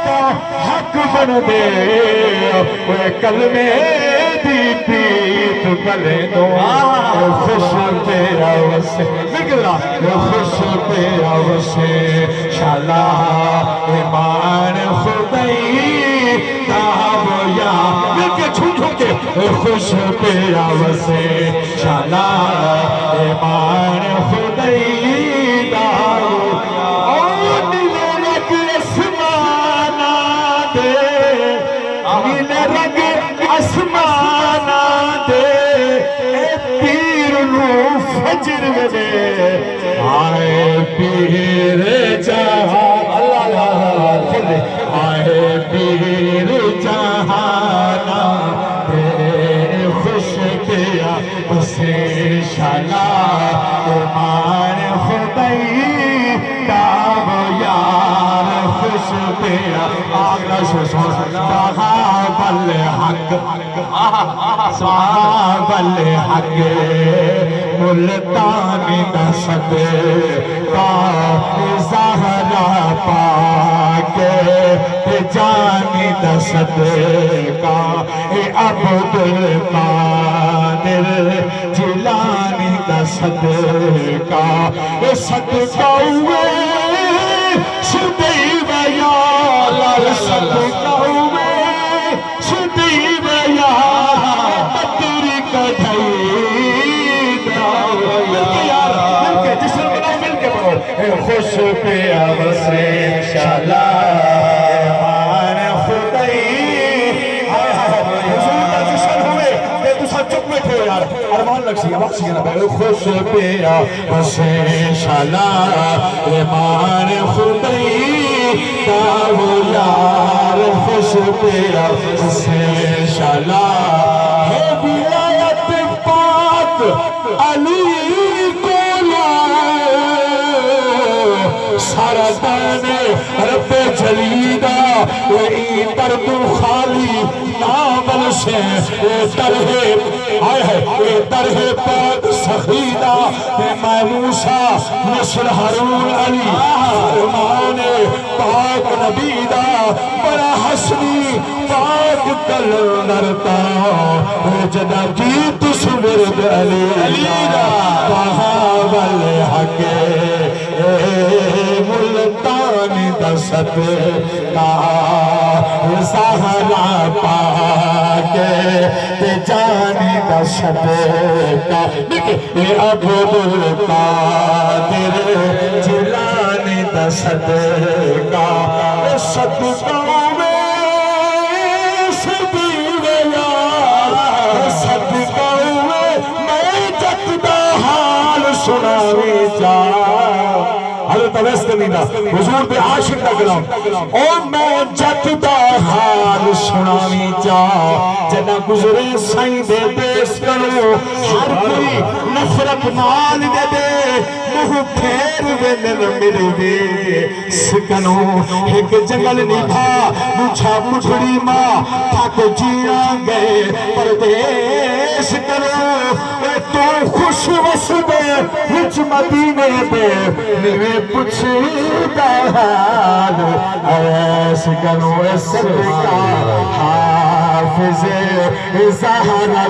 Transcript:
کا حق بن دے وہ کلمے دی پیت پلے دو خوش تیرا وسے خوش تیرا وسے شالا ایمان خدائی تاب یا مل کے چھوٹ چھوٹ کے خوش تیرا وسے شالا ایمان خدائی تاب اور نیلے رگ اسمانا دے نیلے رگ اسمانا دے اے پیر نو فجر دے آئے پیر جہان اللہ آئے پیر جہانا دے خوش کیا اسے شالا ایمان خدائی تاب یار خوش کیا آگلا شوشون صحاب الحق صحاب الحق ملتانی دست کا زہرا پاکے جانی دست کا عبد القادر جیلانی دست کا صدقہ ہوئے شدی ویا صدقہ ہوئے شدی ویا بدری کڑھائی خوش پیا بسے شالا ایمان خدائی حضور کا جشن ہوئے کہ تو سب چپ میں تھے یار ارمان لگ سی وقت سی نا خوش پیا بسے شالا ایمان خدائی تاو یار خوش پیا بسے شالا ہے ولایت پاک علی سارا دانے رب جلیدہ وہی درد خالی نامل سے درہ پاک سخیدہ میں موسیٰ نصر حرون علی فرمان پاک نبیدہ بڑا حسنی پاک کلندرتا جدہ جیت سورد علیدہ کہاں والحق ملتانی دست کا زہرا پاکے جانی دست کا عبد القادر جیلانی دست کا صدقہ میں صدی ویا صدقہ میں میں جتدہ حال سناوی جا حضرت عویس کمیدہ حضور پہ عاشق دا کلام او میں جتدہ حال سناوی جا جنہ گزرے سائیں دے دیس کرو ہر کوئی نفرت نال دے دے مہ پھیر وینن میرے دے سکنو ایک جنگل نبھا مجھا مجھڑی ماں تھاک جینا گئے پردیس کرو تو خوش وسبے ہچ مدینے دے نوے پچھتا حال ایس کنو صدقہ حافظ زہرہ